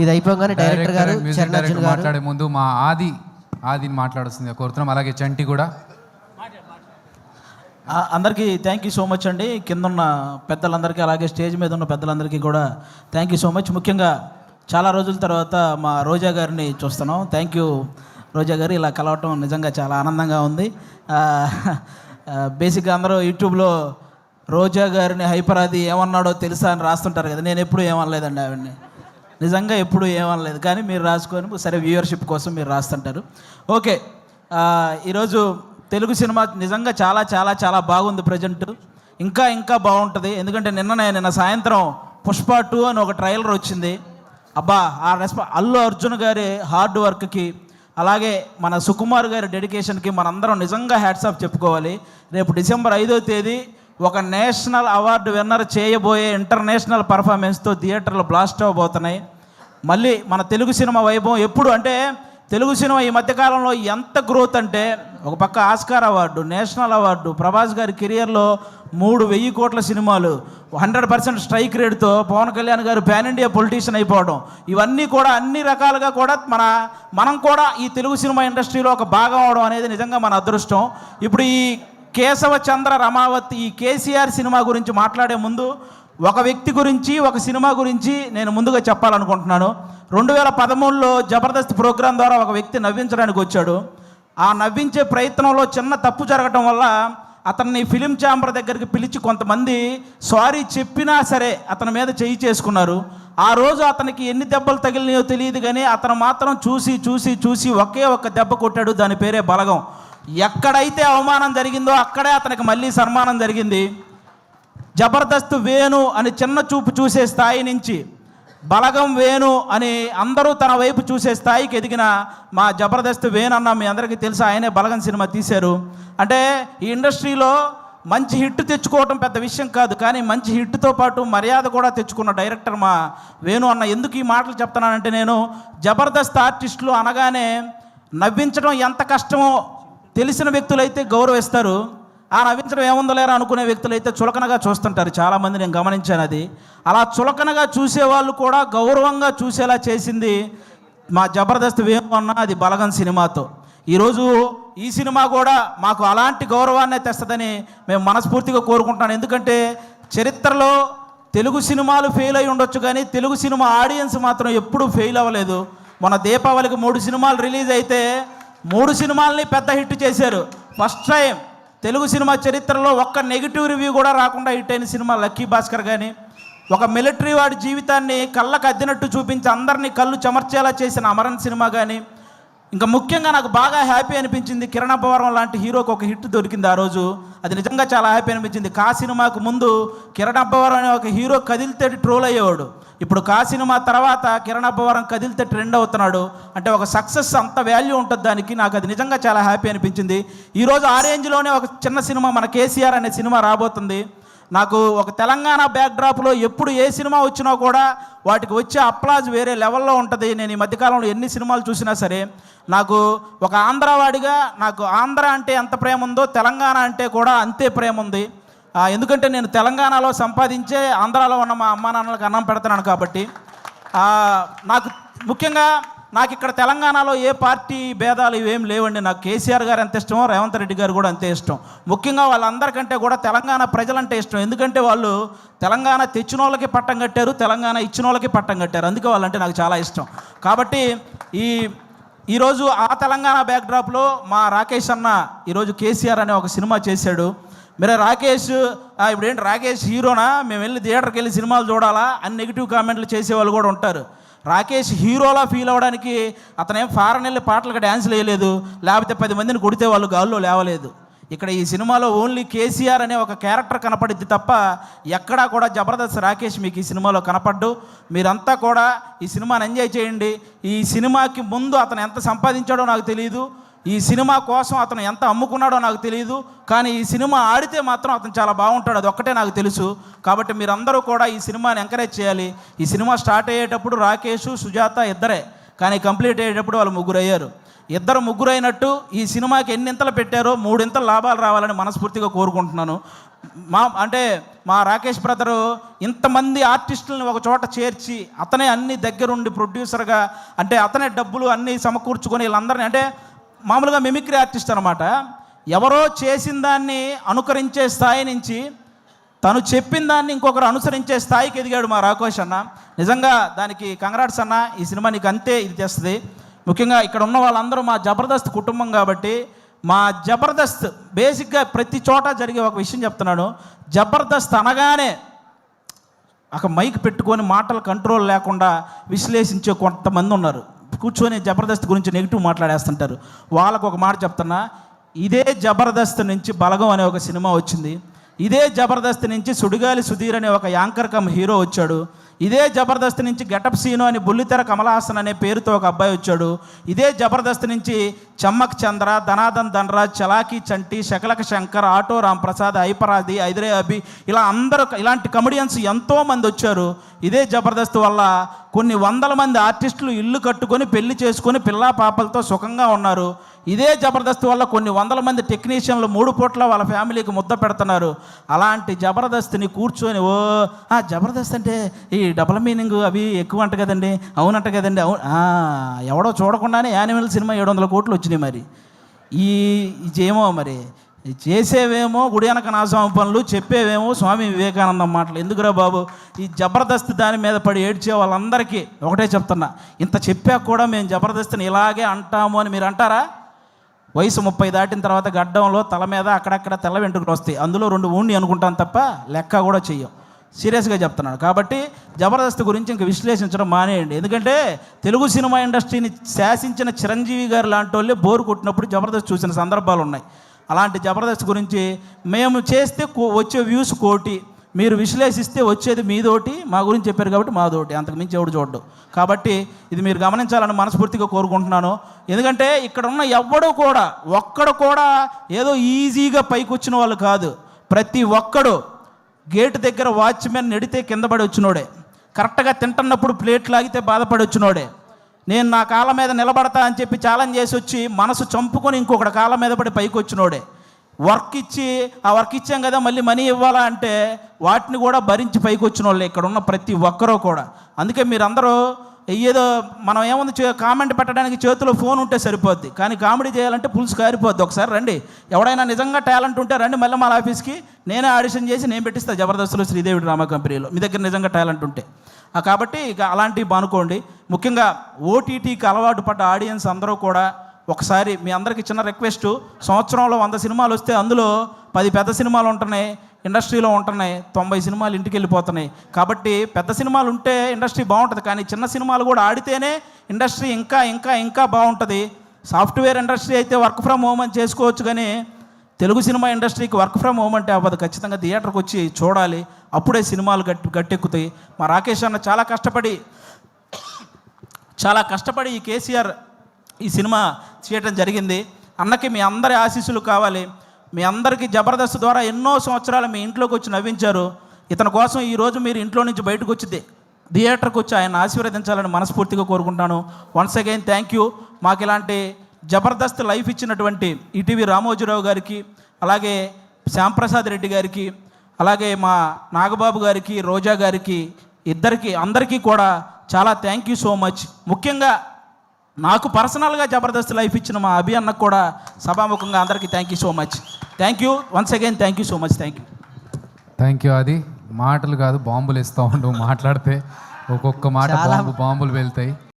ఇది అయిపోగానే డైరెక్టర్ గారు చరణ్ మాట్లాడే ముందు మా ఆదిని మాట్లాడుతుంది కోరుతున్నాం. అలాగే చంటి కూడా. అందరికీ థ్యాంక్ యూ సో మచ్ అండి. కింద ఉన్న పెద్దలందరికీ అలాగే స్టేజ్ మీద ఉన్న పెద్దలందరికీ కూడా థ్యాంక్ యూ సో మచ్. ముఖ్యంగా చాలా రోజుల తర్వాత మా రోజా గారిని చూస్తున్నాం. థ్యాంక్ యూ రోజా గారు, ఇలా కలవటం నిజంగా చాలా ఆనందంగా ఉంది. బేసిక్గా అందరూ యూట్యూబ్లో రోజా గారిని హైపరాది ఏమన్నాడో తెలుసా అని రాస్తుంటారు కదా. నేను ఎప్పుడు ఏమనలేదండి ఆవిడని, నిజంగా ఎప్పుడు ఏమనలేదు. కానీ మీరు రాసుకొని సరే వ్యూవర్షిప్ కోసం మీరు రాస్తుంటారు. ఓకే, ఈరోజు తెలుగు సినిమా నిజంగా చాలా చాలా చాలా బాగుంది. ప్రజెంట్ ఇంకా బాగుంటుంది. ఎందుకంటే నిన్న సాయంత్రం పుష్ప 2 అని ఒక ట్రైలర్ వచ్చింది. అబ్బా, అల్లు అర్జున్ గారి హార్డ్ వర్క్కి, అలాగే మన సుకుమార్ గారి డెడికేషన్కి మనందరం నిజంగా హ్యాట్స్ ఆఫ్ చెప్పుకోవాలి. రేపు డిసెంబర్ 5వ తేదీ ఒక నేషనల్ అవార్డు విన్నర్ చేయబోయే ఇంటర్నేషనల్ పర్ఫార్మెన్స్తో థియేటర్లు బ్లాస్ట్ అవ్వబోతున్నాయి. మళ్ళీ మన తెలుగు సినిమా వైభవం ఎప్పుడు అంటే, తెలుగు సినిమా ఈ మధ్యకాలంలో ఎంత గ్రోత్ అంటే, ఒక పక్క Oscar award, national award, Prabhas గారి కెరియర్లో 3,000 కోట్ల సినిమాలు, 100% స్ట్రైక్ రేట్తో పవన్ కళ్యాణ్ గారు పాన్ ఇండియా పొలిటీషియన్ అయిపోవడం, ఇవన్నీ కూడా అన్ని రకాలుగా కూడా మనం కూడా ఈ తెలుగు సినిమా ఇండస్ట్రీలో ఒక భాగం అవడం అనేది నిజంగా మన అదృష్టం. ఇప్పుడు ఈ కేశవ చంద్ర రమావతి, ఈ కేసీఆర్ సినిమా గురించి మాట్లాడే ముందు ఒక వ్యక్తి గురించి, ఒక సినిమా గురించి నేను ముందుగా చెప్పాలనుకుంటున్నాను. 2013లో జబర్దస్త్ ప్రోగ్రాం ద్వారా ఒక వ్యక్తి నవ్వించడానికి వచ్చాడు. ఆ నవ్వించే ప్రయత్నంలో చిన్న తప్పు జరగటం వల్ల అతన్ని ఫిలిం ఛాంబర్ దగ్గరికి పిలిచి కొంతమంది సారీ చెప్పినా సరే అతని మీద చేయి చేసుకున్నారు. ఆ రోజు అతనికి ఎన్ని దెబ్బలు తగిలినాయో తెలియదు, కానీ అతను మాత్రం చూసి ఒకే ఒక్క దెబ్బ కొట్టాడు. దాని పేరే బలగం. ఎక్కడైతే అవమానం జరిగిందో అక్కడే అతనికి మళ్ళీ సన్మానం జరిగింది. జబర్దస్త్ వేణు అని చిన్న చూపు చూసే స్థాయి నుంచి బలగం వేణు అని అందరూ తన వైపు చూసే స్థాయికి ఎదిగిన మా జబర్దస్త్ వేణు అన్న మీ అందరికీ తెలుసు. ఆయనే బలగం సినిమా తీశారు. అంటే ఈ ఇండస్ట్రీలో మంచి హిట్ తెచ్చుకోవటం పెద్ద విషయం కాదు, కానీ మంచి హిట్తో పాటు మర్యాద కూడా తెచ్చుకున్న డైరెక్టర్ మా వేణు అన్న. ఎందుకు ఈ మాటలు చెప్తున్నానంటే, నేను జబర్దస్త్ ఆర్టిస్టులు అనగానే నవ్వించడం ఎంత కష్టమో తెలిసిన వ్యక్తులైతే గౌరవిస్తారు, ఆ నవ్వించడం ఏముందో లేరా అనుకునే వ్యక్తులైతే చులకనగా చూస్తుంటారు. చాలామంది నేను గమనించాను అది. అలా చులకనగా చూసేవాళ్ళు కూడా గౌరవంగా చూసేలా చేసింది మా జబర్దస్త్ వేణు అన్న, అది బలగం సినిమాతో. ఈరోజు ఈ సినిమా కూడా మాకు అలాంటి గౌరవాన్నే తెస్తుందని మేము మనస్ఫూర్తిగా కోరుకుంటున్నాను. ఎందుకంటే చరిత్రలో తెలుగు సినిమాలు ఫెయిల్ అయి ఉండొచ్చు, కానీ తెలుగు సినిమా ఆడియన్స్ మాత్రం ఎప్పుడూ ఫెయిల్ అవ్వలేదు. మన దీపావళికి 3 సినిమాలు రిలీజ్ అయితే 3 సినిమాలని పెద్ద హిట్ చేశారు. ఫస్ట్ టైం తెలుగు సినిమా చరిత్రలో ఒక్క నెగిటివ్ రివ్యూ కూడా రాకుండా హిట్ అయిన సినిమా లక్కీ భాస్కర్. కానీ ఒక మిలిటరీ వాడి జీవితాన్ని కళ్ళకు అద్దినట్టు చూపించి అందరినీ కళ్ళు చెమర్చేలా చేసిన అమరన్ సినిమా. కానీ ఇంకా ముఖ్యంగా నాకు బాగా హ్యాపీ అనిపించింది, కిరణ్ అబ్బవరం లాంటి హీరోకి ఒక హిట్ దొరికింది ఆ రోజు. అది నిజంగా చాలా హ్యాపీ అనిపించింది. కా సినిమాకు ముందు కిరణ్ అబ్బవరం అనే ఒక హీరో కదిలితే ట్రోల్ అయ్యేవాడు. ఇప్పుడు కా సినిమా తర్వాత కిరణ్ అబ్బవరం కదిలితే ట్రెండ్ అవుతున్నాడు. అంటే ఒక సక్సెస్ అంత వాల్యూ ఉంటుంది దానికి. నాకు అది నిజంగా చాలా హ్యాపీ అనిపించింది. ఈరోజు ఆ రేంజ్లోనే ఒక చిన్న సినిమా మన కేసీఆర్ అనే సినిమా రాబోతుంది. నాకు ఒక తెలంగాణ బ్యాక్డ్రాప్లో ఎప్పుడు ఏ సినిమా వచ్చినా కూడా వాటికి వచ్చే అప్లాజ్ వేరే లెవెల్లో ఉంటుంది. నేను ఈ మధ్యకాలంలో ఎన్ని సినిమాలు చూసినా సరే నాకు ఒక ఆంధ్రవాడిగా నాకు ఆంధ్ర అంటే ఎంత ప్రేమ ఉందో తెలంగాణ అంటే కూడా అంతే ప్రేమ ఉంది. ఎందుకంటే నేను తెలంగాణలో సంపాదించే ఆంధ్రాలో ఉన్న మా అమ్మా నాన్నలకు అన్నం పెడుతున్నాను కాబట్టి. నాకు ముఖ్యంగా నాకు ఇక్కడ తెలంగాణలో ఏ పార్టీ భేదాలు ఇవేం లేవండి. నాకు కేసీఆర్ గారు ఎంత ఇష్టమో రేవంత్ రెడ్డి గారు కూడా అంతే ఇష్టం. ముఖ్యంగా వాళ్ళందరికంటే కూడా తెలంగాణ ప్రజలంటే ఇష్టం. ఎందుకంటే వాళ్ళు తెలంగాణ తెచ్చిన వాళ్ళకి పట్టం కట్టారు, తెలంగాణ ఇచ్చిన వాళ్ళకి పట్టం కట్టారు. అందుకే వాళ్ళంటే నాకు చాలా ఇష్టం. కాబట్టి ఈరోజు ఆ తెలంగాణ బ్యాక్డ్రాప్లో మా రాకేష్ అన్న ఈరోజు కేసీఆర్ అనే ఒక సినిమా చేశాడు. మీరే రాకేష్ ఇప్పుడు ఏంటి రాకేష్ హీరోనా, మేము వెళ్ళి థియేటర్కి వెళ్ళి సినిమాలు చూడాలా అని నెగిటివ్ కామెంట్లు చేసేవాళ్ళు కూడా ఉంటారు. రాకేష్ హీరోలా ఫీల్ అవ్వడానికి అతనేం ఫారెన్ వెళ్ళి పాటలకు డ్యాన్స్లు వేయలేదు, లేకపోతే 10 మందిని కొడితే వాళ్ళు గాల్లో లేవలేదు. ఇక్కడ ఈ సినిమాలో ఓన్లీ కేసీఆర్ అనే ఒక క్యారెక్టర్ కనపడిద్ది తప్ప ఎక్కడా కూడా జబర్దస్త్ రాకేష్ మీకు ఈ సినిమాలో కనపడ్డు. మీరంతా కూడా ఈ సినిమాని ఎంజాయ్ చేయండి. ఈ సినిమాకి ముందు అతను ఎంత సంపాదించాడో నాకు తెలియదు, ఈ సినిమా కోసం అతను ఎంత అమ్ముకున్నాడో నాకు తెలియదు, కానీ ఈ సినిమా ఆడితే మాత్రం అతను చాలా బాగుంటాడు, అది ఒక్కటే నాకు తెలుసు. కాబట్టి మీరందరూ కూడా ఈ సినిమాని ఎంకరేజ్ చేయాలి. ఈ సినిమా స్టార్ట్ అయ్యేటప్పుడు రాకేష్, సుజాత ఇద్దరే, కానీ కంప్లీట్ అయ్యేటప్పుడు వాళ్ళు 3 అయ్యారు. 2 అయినట్టు ఈ సినిమాకి ఎన్నింతలు పెట్టారో 3 లాభాలు రావాలని మనస్ఫూర్తిగా కోరుకుంటున్నాను. మా రాకేష్ బ్రదరు ఇంతమంది ఆర్టిస్టులను ఒక చోట చేర్చి అతనే అన్ని దగ్గరుండి ప్రొడ్యూసర్గా, అంటే అతనే డబ్బులు అన్నీ సమకూర్చుకొని వీళ్ళందరినీ, అంటే మామూలుగా మిమిక్రీ ఆర్టిస్ట్ అనమాట. ఎవరో చేసిన దాన్ని అనుకరించే స్థాయి నుంచి తను చెప్పిన దాన్ని ఇంకొకరు అనుసరించే స్థాయికి ఎదిగాడు మా రాకేష్ అన్న. నిజంగా దానికి కంగ్రాట్స్ అన్న. ఈ సినిమా నీకు అంతే ఇది చేస్తుంది. ముఖ్యంగా ఇక్కడ ఉన్న వాళ్ళందరూ మా జబర్దస్త్ కుటుంబం కాబట్టి, మా జబర్దస్త్ బేసిక్గా ప్రతి చోట జరిగే ఒక విషయం చెప్తున్నాను. జబర్దస్త్ అనగానే ఒక మైక్ పెట్టుకొని మాటలు కంట్రోల్ లేకుండా విశ్లేషించే కొంతమంది ఉన్నారు. కూర్చొని జబర్దస్త్ గురించి నెగిటివ్ మాట్లాడేస్తుంటారు. వాళ్ళకు ఒక మాట చెప్తున్నా, ఇదే జబర్దస్త్ నుంచి బలగం అనే ఒక సినిమా వచ్చింది. ఇదే జబర్దస్త్ నుంచి సుడిగాలి సుధీర్ అనే ఒక యాంకర్ కమ్ హీరో వచ్చాడు. ఇదే జబర్దస్త్ నుంచి గెటప్ సీను అని బుల్లితెర కమలాసన్ అనే పేరుతో ఒక అబ్బాయి వచ్చాడు. ఇదే జబర్దస్త్ నుంచి చమ్మక్ చంద్ర, ధనాదన్ ధనరాజ్, చలాకీ చంటి, శకలక శంకర్, ఆటో రాంప్రసాద్, ఐపరాది, ఐదరే అభి, ఇలా అందరూ ఇలాంటి కమెడియన్స్ ఎంతోమంది వచ్చారు. ఇదే జబర్దస్త్ వల్ల కొన్ని వందల మంది ఆర్టిస్టులు ఇల్లు కట్టుకొని పెళ్లి చేసుకొని పిల్లా పాపలతో సుఖంగా ఉన్నారు. ఇదే జబర్దస్త్ వల్ల కొన్ని వందల మంది టెక్నీషియన్లు 3 పూట్ల వాళ్ళ ఫ్యామిలీకి ముద్ద పెడుతున్నారు. అలాంటి జబర్దస్త్ని కూర్చొని జబర్దస్త్ అంటే ఈ డబుల్ మీనింగ్ అవి ఎక్కువ అంట కదండి, అవునంట కదండి, అవును ఎవడో చూడకుండానే యానిమల్ సినిమా 700 కోట్లు వచ్చినాయి. మరి ఇదేమో మరి చేసేవేమో గుడి వెనక నాశనం పనులు, చెప్పేవేమో స్వామి వివేకానందం మాటలు. ఎందుకురా బాబు, ఈ జబర్దస్త్ దాని మీద పడి ఏడ్చే వాళ్ళందరికీ ఒకటే చెప్తున్నా, ఇంత చెప్పాక కూడా మేము జబర్దస్త్ని ఇలాగే అంటాము అని మీరు అంటారా? వయసు 30 దాటిన తర్వాత గడ్డంలో తల మీద అక్కడక్కడ తెల్ల వెంట్రుకలు వస్తాయి. అందులో 2 ఊండి అనుకుంటాను తప్ప లెక్క కూడా చెయ్యం. సీరియస్గా చెప్తున్నాను. కాబట్టి జబర్దస్త్ గురించి ఇంక విశ్లేషించడం మానేయండి. ఎందుకంటే తెలుగు సినిమా ఇండస్ట్రీని శాసించిన చిరంజీవి గారు లాంటి వాళ్ళే బోరు కొట్టినప్పుడు జబర్దస్త్ చూసిన సందర్భాలు ఉన్నాయి. అలాంటి జబర్దస్త్ గురించి మేము చేస్తే వచ్చే వ్యూస్ 1 కోటి, మీరు విశ్లేషిస్తే వచ్చేది మీదోటి, మా గురించి చెప్పారు కాబట్టి మాదోటి, అంతకుమించి ఎవడు చూడ్డు. కాబట్టి ఇది మీరు గమనించాలని మనస్ఫూర్తిగా కోరుకుంటున్నాను. ఎందుకంటే ఇక్కడ ఉన్న ఒక్కడు కూడా ఏదో ఈజీగా పైకి వచ్చిన వాళ్ళు కాదు. ప్రతి ఒక్కడు గేటు దగ్గర వాచ్మెన్ నెడితే కింద పడి వచ్చినోడే, కరెక్ట్గా తింటున్నప్పుడు ప్లేట్ లాగితే బాధపడి వచ్చినోడే, నేను నా కాళ్ళ మీద నిలబడతా అని చెప్పి ఛాలెంజ్ చేసి వచ్చి మనసు చంపుకొని ఇంకొకటి కాళ్ళ మీద పడి పైకి వచ్చినోడే, వర్క్ ఇచ్చి ఆ వర్క్ ఇచ్చాం కదా మళ్ళీ మనీ ఇవ్వాలా అంటే వాటిని కూడా భరించి పైకి వచ్చిన వాళ్ళే ఇక్కడ ఉన్న ప్రతి ఒక్కరూ కూడా. అందుకే మీరందరూ ఏదో మనం ఏముంది కామెంట్ పెట్టడానికి చేతిలో ఫోన్ ఉంటే సరిపోద్ది, కానీ కామెడీ చేయాలంటే పులుసు కారిపోద్ది. ఒకసారి రండి, ఎవడైనా నిజంగా టాలెంట్ ఉంటే రండి మళ్ళీ మా ఆఫీస్కి, నేనే ఆడిషన్ చేసి నేను పెట్టిస్తాను జబర్దస్త్లో శ్రీదేవి డ్రామా కంపెనీలో, మీ దగ్గర నిజంగా టాలెంట్ ఉంటే. కాబట్టి ఇక అలాంటివి బానుకోండి. ముఖ్యంగా ఓటీటీకి అలవాటు పడ్డ ఆడియన్స్ అందరూ కూడా ఒకసారి మీ అందరికీ చిన్న రిక్వెస్ట్, సంవత్సరంలో 100 సినిమాలు వస్తే అందులో 10 పెద్ద సినిమాలు ఉంటున్నాయి, ఇండస్ట్రీలో ఉంటున్నాయి, 90 సినిమాలు ఇంటికి వెళ్ళిపోతున్నాయి. కాబట్టి పెద్ద సినిమాలు ఉంటే ఇండస్ట్రీ బాగుంటుంది, కానీ చిన్న సినిమాలు కూడా ఆడితేనే ఇండస్ట్రీ ఇంకా ఇంకా ఇంకా బాగుంటుంది. సాఫ్ట్వేర్ ఇండస్ట్రీ అయితే వర్క్ ఫ్రమ్ హోమ్ అని చేసుకోవచ్చు, కానీ తెలుగు సినిమా ఇండస్ట్రీకి వర్క్ ఫ్రమ్ హోమ్ అంటే అవ్వదు. ఖచ్చితంగా థియేటర్కి వచ్చి చూడాలి, అప్పుడే సినిమాలు గట్టెక్కుతాయి. మా రాకేష్ అన్న చాలా కష్టపడి ఈ కేసీఆర్ ఈ సినిమా చేయడం జరిగింది. అన్నకి మీ అందరి ఆశీస్సులు కావాలి. మీ అందరికీ జబర్దస్త్ ద్వారా ఎన్నో సంవత్సరాలు మీ ఇంట్లోకి వచ్చి నవ్వించారు. ఇతని కోసం ఈరోజు మీరు ఇంట్లో నుంచి బయటకు వచ్చి థియేటర్కి వచ్చి ఆయన ఆశీర్వదించాలని మనస్ఫూర్తిగా కోరుకుంటాను. Once again thank you. మాకు ఇలాంటి జబర్దస్త్ లైఫ్ ఇచ్చినటువంటి ఈటీవీ రామోజీరావు గారికి, అలాగే శ్యాంప్రసాద్ రెడ్డి గారికి, అలాగే మా నాగబాబు గారికి, రోజా గారికి, అందరికీ కూడా చాలా థ్యాంక్ యూ సో మచ్. ముఖ్యంగా నాకు పర్సనల్గా జబర్దస్త్ లైఫ్ ఇచ్చిన మా అభి అన్నకు కూడా సభాముఖంగా అందరికీ thank you so much. Thank you once again, thank you so much. Thank you. అది మాటలు కాదు, బాంబులు ఇస్తూ ఉండు, మాట్లాడితే ఒక్కొక్క మాట బాంబులు వెళ్తాయి.